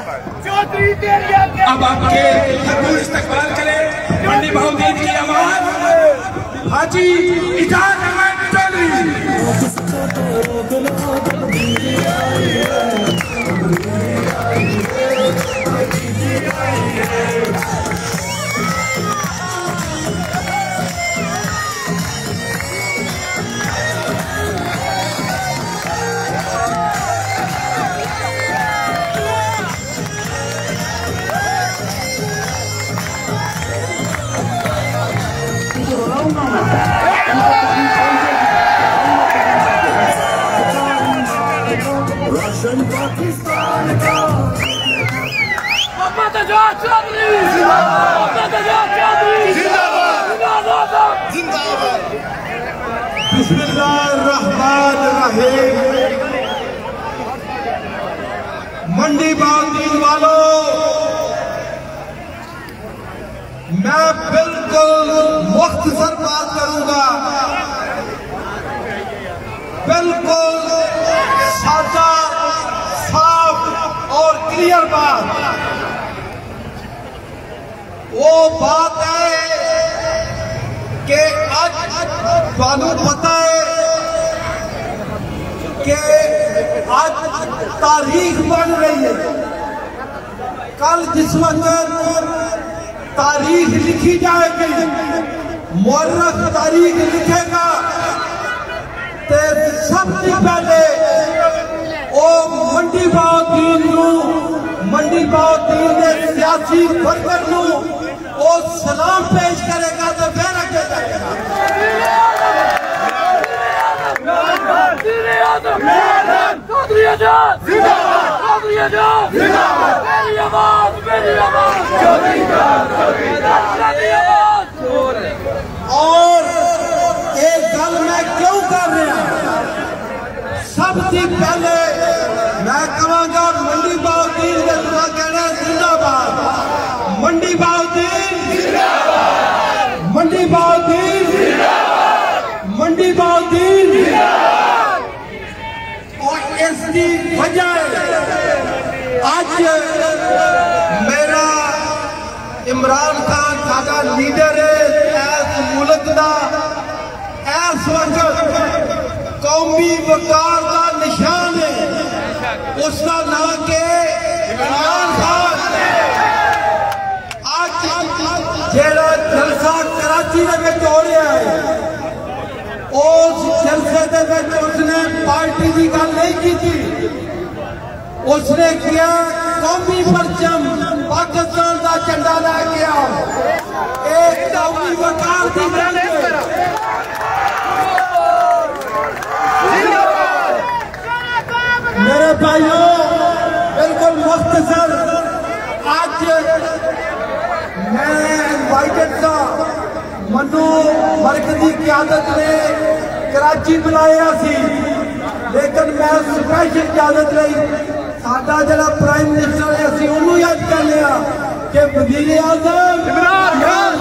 अब आपके भरपूर इस्तकबाल करें मंडी बहुदीन की आवाज हाजी इजाज अहमद चौधरी। पाकिस्तान का मोहम्मद आजाद चौधरी मोहम्मद आजाद चौधरी जिंदाबाद जिंदाबाद। बिस्मिल्लाहिर्रहमानिर्रहीम। मंडी बहुदीन वालों, मैं बिल्कुल मुख्तसर बात करूंगा, बिल्कुल सादा साफ और क्लियर बात। वो बात है कि आज आपको पता है कि आज तारीख बन रही है। कल जिस वक्त तारीख लिखी जाएगी, मुअर्रख तारीख लिखेगा, तो सबसे पहले वो मंडी बहुदीन ने सियासी वर्कर नू वो सलाम पेश करेगा तो फिर अगे जाएगा। चौधरी आजाद जिंदाबाद चौधरी आजाद जिंदाबाद। मेरी आवाज चौधरी आजाद। और एक गल मैं क्यों कर रहा हूं, सबसे पहले मैं कहूंगा मंडी बहुदीन का कहना जिंदाबाद। मंडी बहुदीन जिंदाबाद, मंडी बहुदीन जिंदाबाद, मंडी बहुदीन जिंदाबाद। और इसकी वजह आज मेरा इमरान खान साडा लीडर है, इस मुल्क का इस वक्त कौमी वकार का निशान है, उसका नाम के इमरान खान। आज जेड़ा जलसा कराची में हो रहा है, उस जलसे में उसने पार्टी की गल नहीं की थी, उसने किया कौमी परचम पाकिस्तान का झंडा लेके आओ, एक कौमी वकार की गल। मेरे भाइयों, बिल्कुल मुख्तसर आज मैं इनवाइटेड था, मनु मरकजी क़यादत ने कराची बुलाया सी, लेकिन मैं स्पेशल इजाजत ली। साडा जरा प्राइम मिनिस्टर है, असीं उन्होंने याद कर लिया कि वज़ीर आज़म इमरान खान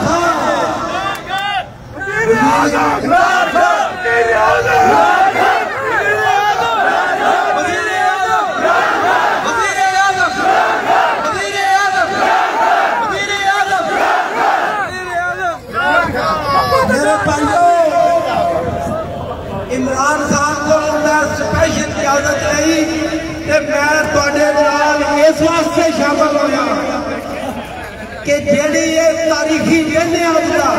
इमरान खान को मैं स्पेशल इजाजत ली कि मैं तुहाडे नाल इस वास्ते शामिल होया कि जेड़ी ये तारीखी दिन है अज दा,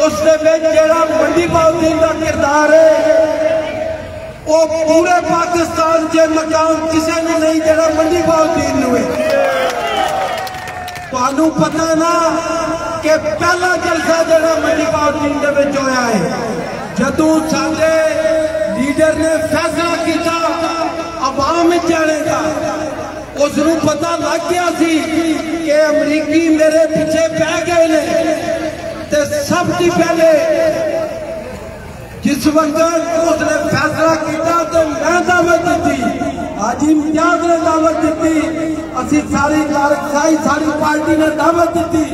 उसदे विच जेड़ा मंडी बहुदीन का किरदार है, वो पूरे पाकिस्तान के मकाम किसी ने नहीं जेड़ा मंडी बहुदीन नूं है। तुहानूं पता ना कि पहला जलसा जेड़ा मंडी बहुदीन दे विच होया है, जदों साडे लीडर ने फैसला किया अवाम में जाने का, उसनूं पता लग गया सी कि अमरीकी मेरे पीछे पै गए ने, ते सबसे पहले जिस वक्त उसने फैसला किया तो मैं दावत दी, हाजी इम्तियाज ने दावत दी, असी सारी कारकसाई सारी पार्टी ने दावत दी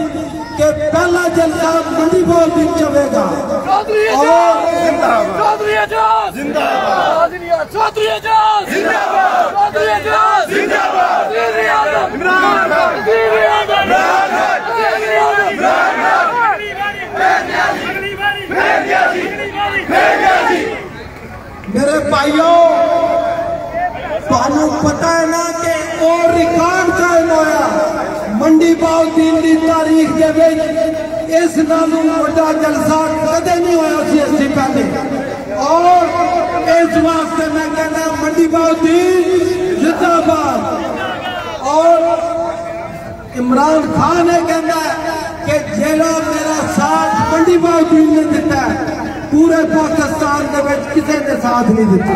कि पहला जलसा मंडी बहुदीन चलेगा। चौधरी आजाद जिंदाबाद, चौधरी आजाद जिंदाबाद, चौधरी आजाद जिंदाबाद, चौधरी आजाद जिंदाबाद। भाइयों ਤੁਹਾਨੂੰ पता है ना कि और रिकॉर्ड कायम होया मंडी बहाउद्दीन की तारीख के विच इस नालों बड़ा जलसा कदे नहीं होया सी इससे पहले। और इस वास्ते मैं कहना मंडी बहाउद्दीन जिंदाबाद। और इमरान खान ने कहना कि जेड़ा मेरा साथ मंडी बहाउद्दीन ने दिता है पूरे पाकिस्तान के विच किसी ने साथ नहीं दिता।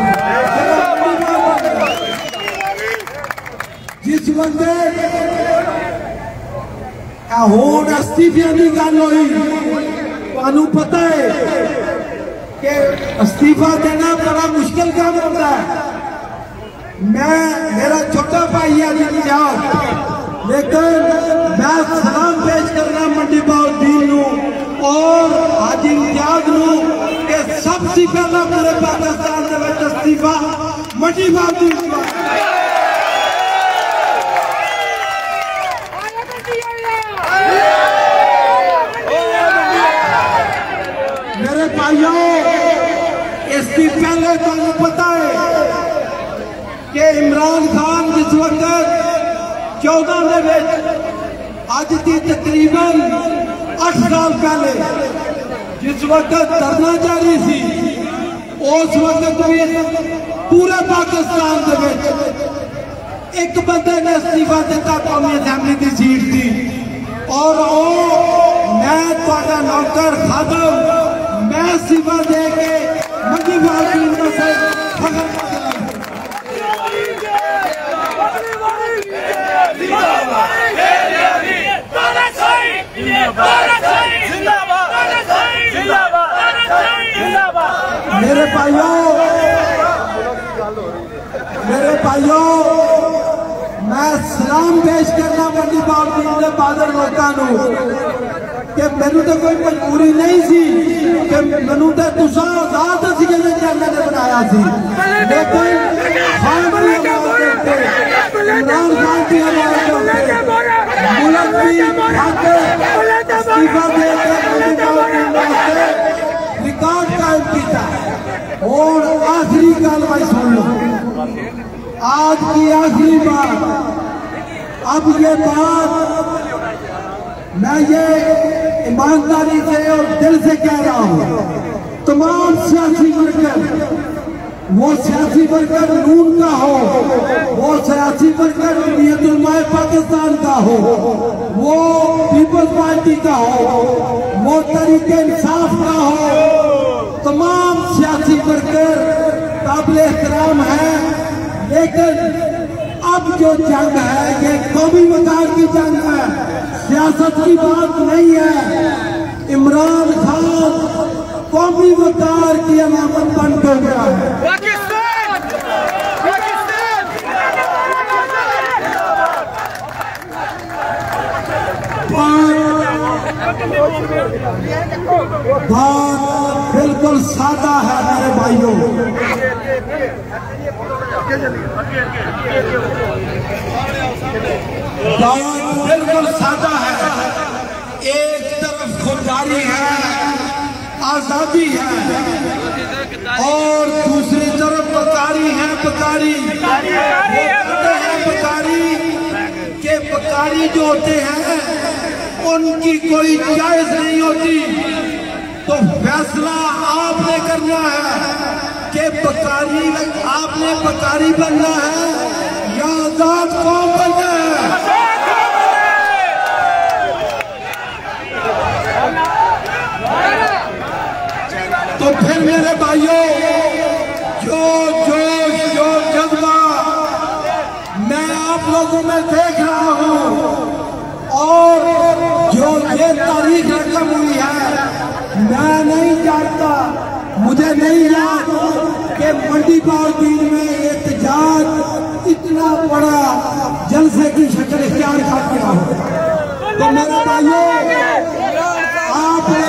जिस बंदे होर अस्तीफिया की गल हुई तुहानू पता है कि अस्तीफा देना बड़ा मुश्किल काम होता है। मेरा छोटा भाई है इम्तियाज, लेकिन मैं सलाम पेश करना मंडी बहाउद्दीन और हाजी इम्तियाज के सबसे पहला पूरे पाकिस्तान के अस्तीफा मंडी बहाउद्दीन। मेरे भाइयों इसकी पहले तुहानू पता है कि इमरान खान जिस वक्त 14 अज की तकरीबन 8 साल पहले जिस वक्त धरना जारी सी उस वक्त भी पूरे पाकिस्तान एक बंदे ने इस्तीफा दिता कौमी असैंबली की सीट थी और मैं तुहाडा नौकर खादम मैं इस्तीफा दे के मंडी बहाउद्दीन से फखर मेरे भाइयों मैं सलाम पेश करना मंडी बहाउद्दीन के बहादुर लोगों कि मैनू तो कोई मजबूरी नहीं सी कि मैनू तो तुसा आजाद सी ने बनाया सी, लेकिन इमरान खान की आवाज मुल्क की इस्तीफा दे के रिकॉर्ड कायम किया। और आखिरी गल भाई सुन लो, आज की आखिरी बात, अब ये बात मैं ये ईमानदारी से और दिल से कह रहा हूँ, तमाम सियासी वर्कर, वो सियासी वर्कर नून का हो, वो सियासी वर्कर जमीयत-उल-उलमा-ए पाकिस्तान का हो, वो पीपल्स पार्टी का हो, वो तहरीक-ए-इंसाफ का हो, तमाम सियासी वर्कर काबिल एहतराम है। लेकिन अब जो जंग है ये कौमी वकार की जंग है, सियासत की बात नहीं है। इमरान खान कौमी वकार की अलामत बन हो गया है। बात बिल्कुल सादा है मेरे भाइयों, बात बिल्कुल सादा है। एक तरफ खुददारी है, आजादी है, और दूसरी तरफ बकारी है। बकारी के बकारी जो होते हैं उनकी कोई जायज नहीं होती। तो फैसला आपने करना है कि बकारी आपने बकारी बनना है या आजाद कौम बनना है। तो फिर मेरे भाइयों जो जज्बा मैं आप लोगों में देख रहा हूं और जो ये तारीख रकम हुई है, मैं नहीं जानता, मुझे नहीं याद कि मंडी बहाउद्दीन में एहतजाज इतना बड़ा जलसे की शक्ल इख्तियार कर गया हो। तो मेरे भाइयों आपने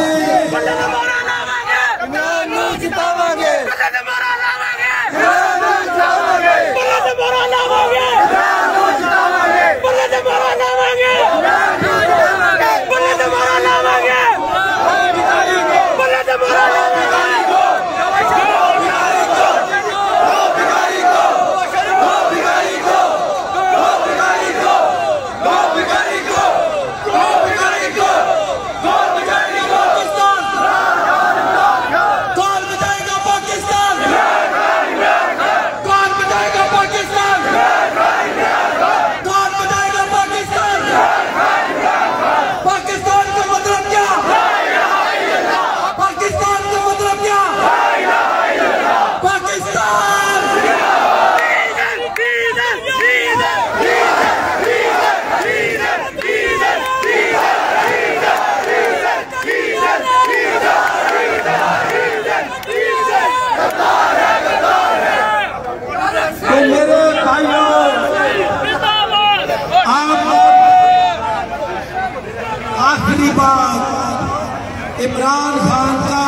इमरान खान का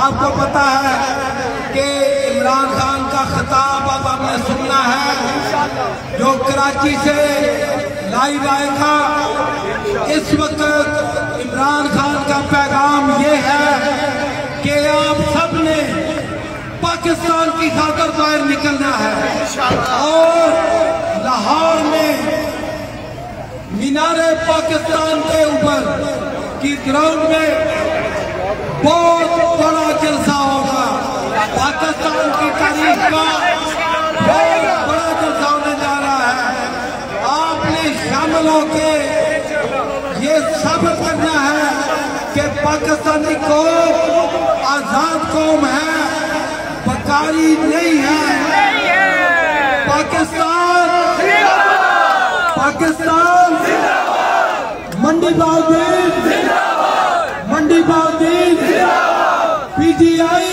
आपको पता है कि इमरान खान का खिताब अब हमने सुनना है जो कराची से लाइव आएगा। इस वक्त इमरान खान का पैगाम ये है कि आप सब ने पाकिस्तान की खातिर बाहर निकलना है और लाहौर में मीनारे पाकिस्तान के ऊपर की ग्राउंड में बहुत बड़ा जलसा होगा। पाकिस्तान की तारीख का बहुत बड़ा जलसा होने जा रहा है। आपने शामिल होकर ये साबित करना है कि पाकिस्तानी कौम आजाद कौम है, बकारी नहीं है। पाकिस्तान मंडी बाउद्दीन, मंडी बाउद्दीन, PTI